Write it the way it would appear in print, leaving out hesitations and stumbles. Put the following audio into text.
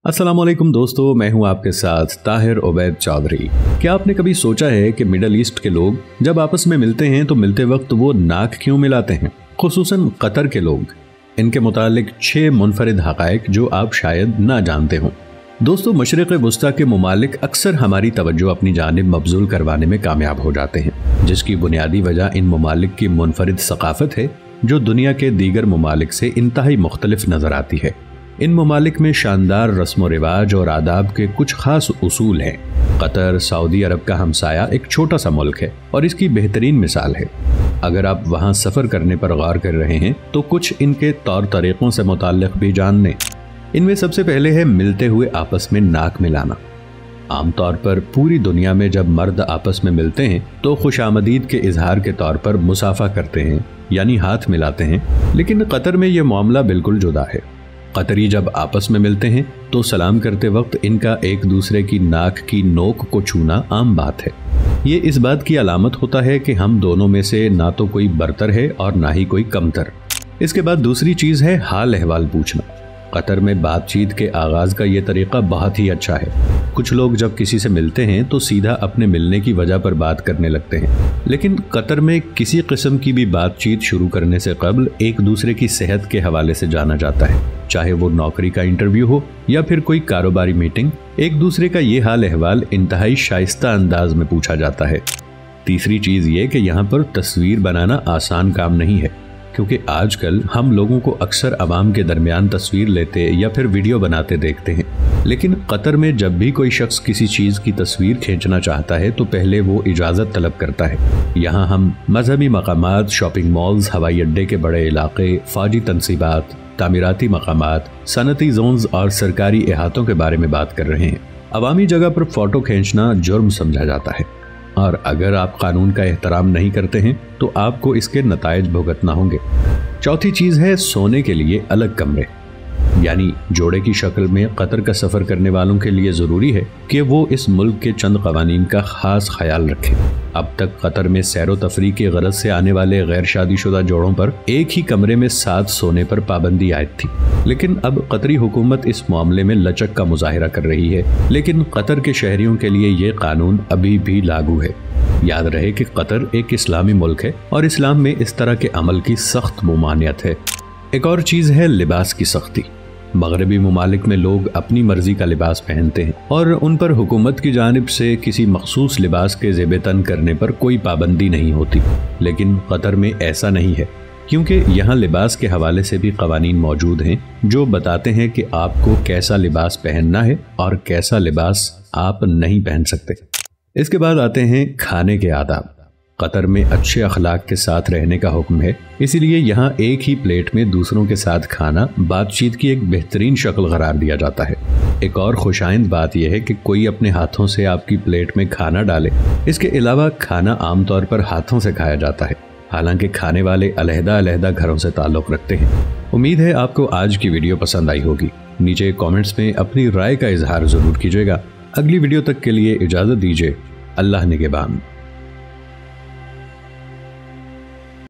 अस्सलामुअलैकुम दोस्तों, मैं हूं आपके साथ ताहिर उबैद चौधरी। क्या आपने कभी सोचा है कि मिडल ईस्ट के लोग जब आपस में मिलते हैं तो मिलते वक्त वो नाक क्यों मिलाते हैं? खुसूसन कतर के लोग। इनके मुतालिक 6 मुनफरिद हक़ाइक़ जो आप शायद ना जानते हों। दोस्तों, मशरिक़ वुस्ता के मुमालिक अक्सर हमारी तवज्जो अपनी जानिब मबज़ूल करवाने में कामयाब हो जाते हैं, जिसकी बुनियादी वजह इन मुमालिक की मुनफरिद सक़ाफ़त है जो दुनिया के दीगर मुमालिक से इंतहाई मुख्तलिफ नज़र आती है। इन ममालिक में शानदार रस्म व रिवाज और आदाब के कुछ खास उसूल हैं। कतर सऊदी अरब का हमसाया एक छोटा सा मुल्क है और इसकी बेहतरीन मिसाल है। अगर आप वहाँ सफ़र करने पर गौर कर रहे हैं तो कुछ इनके तौर तरीक़ों से मुताल्लिक़ भी जान लें। इनमें सबसे पहले है मिलते हुए आपस में नाक मिलाना। आमतौर पर पूरी दुनिया में जब मर्द आपस में मिलते हैं तो खुशामदीद के इजहार के तौर पर मुसाफा करते हैं, यानी हाथ मिलाते हैं। लेकिन कतर में यह मामला बिल्कुल जुदा है। कतरी जब आपस में मिलते हैं तो सलाम करते वक्त इनका एक दूसरे की नाक की नोक को छूना आम बात है। ये इस बात की अलामत होता है कि हम दोनों में से ना तो कोई बरतर है और ना ही कोई कमतर। इसके बाद दूसरी चीज़ है हाल अहवाल पूछना। कतर में बातचीत के आगाज़ का ये तरीक़ा बहुत ही अच्छा है। कुछ लोग जब किसी से मिलते हैं तो सीधा अपने मिलने की वजह पर बात करने लगते हैं, लेकिन कतर में किसी किस्म की भी बातचीत शुरू करने से कबल एक दूसरे की सेहत के हवाले से जाना जाता है। चाहे वो नौकरी का इंटरव्यू हो या फिर कोई कारोबारी मीटिंग, एक दूसरे का ये हाल अहवाल इंतहाई शाइस्ता अंदाज में पूछा जाता है। तीसरी चीज़ ये कि यहाँ पर तस्वीर बनाना आसान काम नहीं है, क्योंकि आजकल हम लोगों को अक्सर अवाम के दरमियान तस्वीर लेते या फिर वीडियो बनाते देखते हैं। लेकिन कतर में जब भी कोई शख्स किसी चीज़ की तस्वीर खींचना चाहता है तो पहले वो इजाज़त तलब करता है। यहाँ हम मजहबी मकामात, शॉपिंग मॉल्स, हवाई अड्डे के बड़े इलाके, फौजी तनसीबात, तामीराती मकामात, सनती जोन्स और सरकारी इहातों के बारे में बात कर रहे हैं। अवामी जगह पर फ़ोटो खींचना जुर्म समझा जाता है और अगर आप कानून का एहतराम नहीं करते हैं तो आपको इसके नताइज भुगतना होंगे। चौथी चीज़ है सोने के लिए अलग कमरे। यानी जोड़े की शक्ल में कतर का सफ़र करने वालों के लिए ज़रूरी है कि वो इस मुल्क के चंद कवानीन का ख़ास ख्याल रखें। अब तक कतर में सैरो तफरी की गरज से आने वाले गैर शादीशुदा जोड़ों पर एक ही कमरे में साथ सोने पर पाबंदी आयद थी, लेकिन अब कतरी हुकूमत इस मामले में लचक का मुजाहिरा कर रही है। लेकिन कतर के शहरियों के लिए ये कानून अभी भी लागू है। याद रहे कि कतर एक इस्लामी मुल्क है और इस्लाम में इस तरह के अमल की सख्त मुमानियत है। एक और चीज़ है लिबास की सख्ती। मगरबी मुमालिक में लोग अपनी मर्जी का लिबास पहनते हैं और उन पर हुकूमत की जानिब से किसी मखसूस लिबास के ज़ेब तन करने पर कोई पाबंदी नहीं होती। लेकिन कतर में ऐसा नहीं है, क्योंकि यहाँ लिबास के हवाले से भी कवानीन मौजूद हैं जो बताते हैं कि आपको कैसा लिबास पहनना है और कैसा लिबास आप नहीं पहन सकते। इसके बाद आते हैं खाने के आदाब। कतर में अच्छे अखलाक के साथ रहने का हुक्म है, इसीलिए यहाँ एक ही प्लेट में दूसरों के साथ खाना बातचीत की एक बेहतरीन शक्ल करार दिया जाता है। एक और खुशाइंद बात यह है कि कोई अपने हाथों से आपकी प्लेट में खाना डाले। इसके अलावा खाना आमतौर पर हाथों से खाया जाता है, हालांकि खाने वाले अलहदा घरों से ताल्लुक़ रखते हैं। उम्मीद है आपको आज की वीडियो पसंद आई होगी। नीचे कॉमेंट्स में अपनी राय का इजहार ज़रूर कीजिएगा। अगली वीडियो तक के लिए इजाज़त दीजिए। अल्लाह निगहबान।